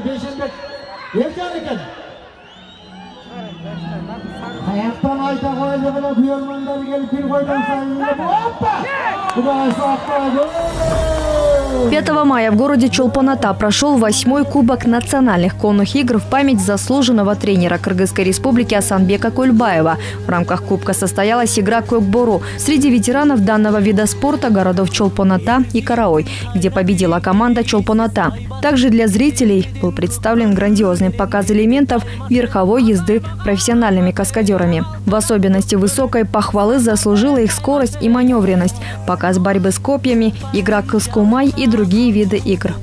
Бейшенбек Еркен екен. Аяқтан айта қойды бұны күйермендер келіп бір қойдан сайынды. Опа! Құдай сақтады. 5 мая в городе Чолпон-Ата прошел 8-й Кубок национальных конных игр в память заслуженного тренера Кыргызской республики Асанбека Кульбаева. В рамках Кубка состоялась игра Көкбору среди ветеранов данного вида спорта городов Чолпон-Ата и Караой, где победила команда Чолпон-Ата. Также для зрителей был представлен грандиозный показ элементов верховой езды профессиональными каскадерами. В особенности высокой похвалы заслужила их скорость и маневренность, показ борьбы с копьями, игра кыскумай и другие виды игр.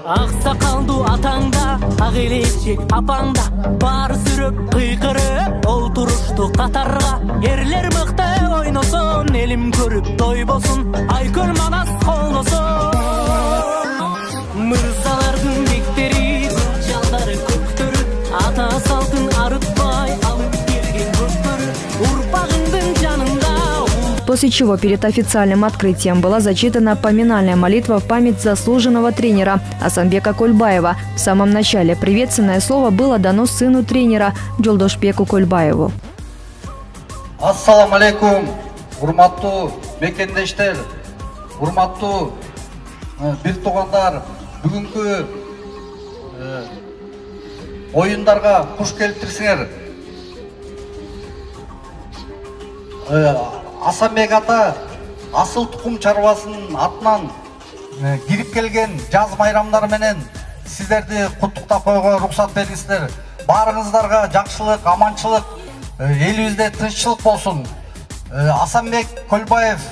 Ақсақалды атаңда, ағелешек апаңда, бар сүріп қиқырып, ол тұрышты қатарға. Ерлер мықты ойносын, елім көріп той болсын, айкөл манас қолносын. Мырзалардың бектері, жалдары көктөріп, ата салтын арытпай, алып келген көктөрі, ұрпағыңдың жанында. После чего перед официальным открытием была зачитана поминальная молитва в память заслуженного тренера Асанбека Кульбаева. В самом начале приветственное слово было дано сыну тренера Жолдошбеку Кульбаеву. Ассаламу алейкум, урматтуу мекендештер, урматтуу бир туугандар, бүгүнкү оюндарга куш келиптирсиңер. Асанбек ата асыл тұқым чарбасының атынан кирип келген жаз майрамдары менен сіздерді құттықтап қоюға рұқсат беріңіздер. Барыңыздарға жақсылық, аманшылық, елімізде тынччылык болсын. Асанбек Кульбаев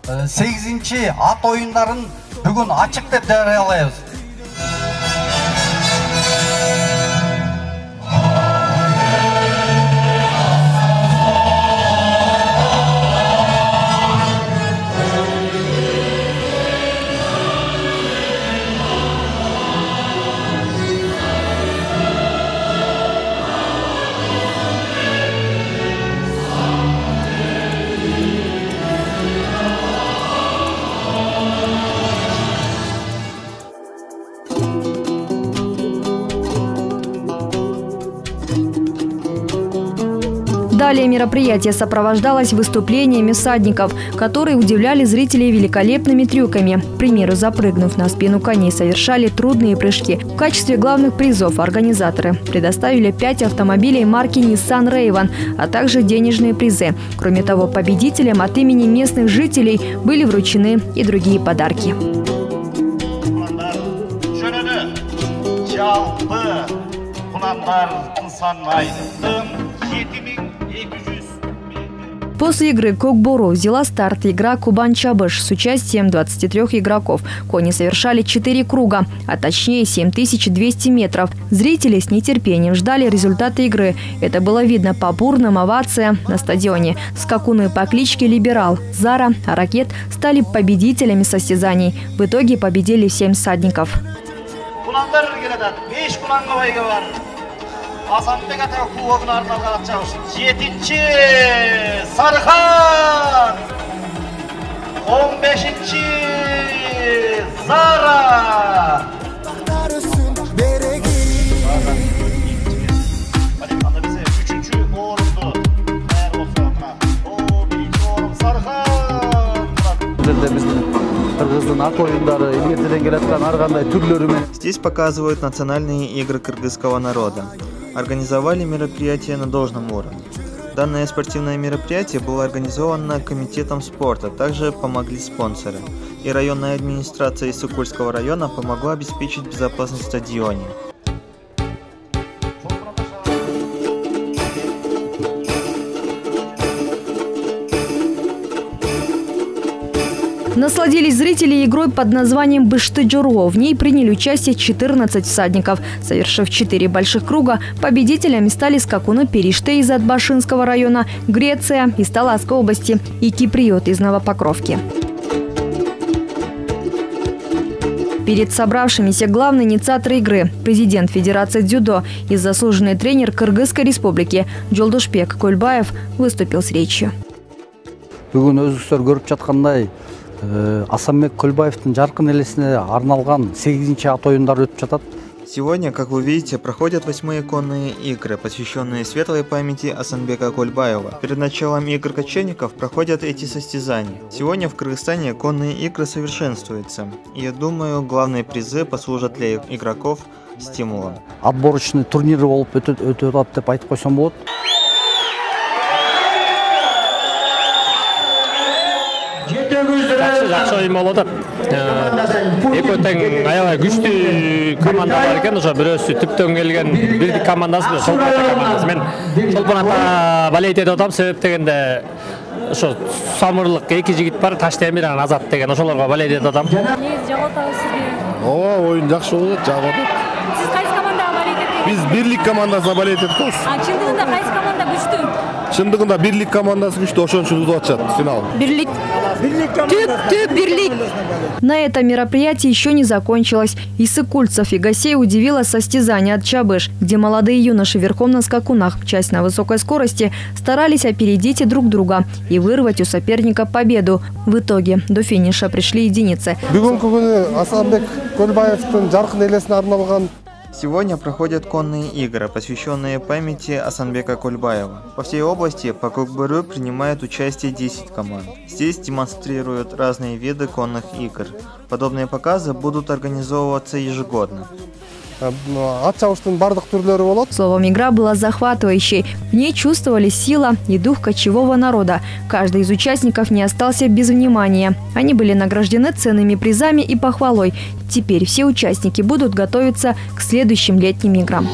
8-чи ат ойындарын бүгін ачык деп жарыялайбыз. Далее мероприятие сопровождалось выступлениями всадников, которые удивляли зрителей великолепными трюками. К примеру, запрыгнув на спину коней, совершали трудные прыжки. В качестве главных призов организаторы предоставили 5 автомобилей марки Nissan Raven, а также денежные призы. Кроме того, победителям от имени местных жителей были вручены и другие подарки. После игры Көкбору взяла старт игра Кубань-Чабыш с участием 23 игроков. Кони совершали 4 круга, а точнее 7200 метров. Зрители с нетерпением ждали результата игры. Это было видно по бурным овациям на стадионе. Скакуны по кличке Либерал, Зара, Ракет стали победителями состязаний. В итоге победили 7 всадников. Асанбек ата кубогуна арналган атчабыш 7-чи Сархан, 15-чи Зара. Анда бизе 3-чү орунду даяр болсо мына 1-чи орун Сархан. Кыргыздын ат оюндары илгертеден келаткан ар кандай түрлөрү менен. Здесь показывают национальные игры кыргызского народа. Организовали мероприятие на должном уровне. Данное спортивное мероприятие было организовано комитетом спорта, также помогли спонсоры. И районная администрация Иссык-Кульского района помогла обеспечить безопасность в стадионе. Насладились зрители игрой под названием «Бышты-Джурго». В ней приняли участие 14 всадников. Совершив 4 больших круга, победителями стали скакуны Периште из Атбашинского района, Греция из Таласской области и киприот из Новопокровки. Перед собравшимися главный инициатор игры – президент Федерации дзюдо и заслуженный тренер Кыргызской республики Жолдошбек Көлбаев выступил с речью. Бүгін өзіңіздер көріп жатқандай Асанбек Көлбаевтың жарқын елесіне арналған 8-ші ат ойындары өтіп жатады. Сегодня, как вы видите, проходят 8-е конные игры, посвященные светлой памяти Асанбека Көлбаева. Перед началом игр кочевников проходят эти состязания. Сегодня в Кыргызстане конные игры совершенствуются. И я думаю, главные призы послужат для игроков стимулом. Отборочный турнир болып өтеді деп айтып қойсам болады. Жақсы ойын болды. Екеудің аябай күшті команда бар екен, бірөөсі түптен келген бірдік командасы бұл Чолпон-Ата командасы. Мен Чолпон-Ата балет етіп отырмын, себеп дегенде самырлық 2 жігіт бар, Таштемир, Азат деген ошолорго балет етіп отырмын. Негіз жағылтабыз сізге? Ойын жақсы болды, жағылды. Сіз қайсы командаға балет еттіңіз? Біз Бирлик командасына балет еттік. Шындығында қайсы команда күшті? Шындығында Бирлик командасы күшті, ошон үчүн узуп атышат финал. Бирлик. Бирлик. На этом мероприятие еще не закончилось. Иссык-Кульцев и гостей удивило состязание от Чабыш, где молодые юноши верхом на скакунах, часть на высокой скорости, старались опередить друг друга и вырвать у соперника победу. В итоге до финиша пришли единицы. Сегодня проходят конные игры, посвященные памяти Асанбека Көлбаева. По всей области по Кокбурю принимают участие 10 команд. Здесь демонстрируют разные виды конных игр. Подобные показы будут организовываться ежегодно. Словом, игра была захватывающей. В ней чувствовались сила и дух кочевого народа. Каждый из участников не остался без внимания. Они были награждены ценными призами и похвалой. Теперь все участники будут готовиться к следующим летним играм.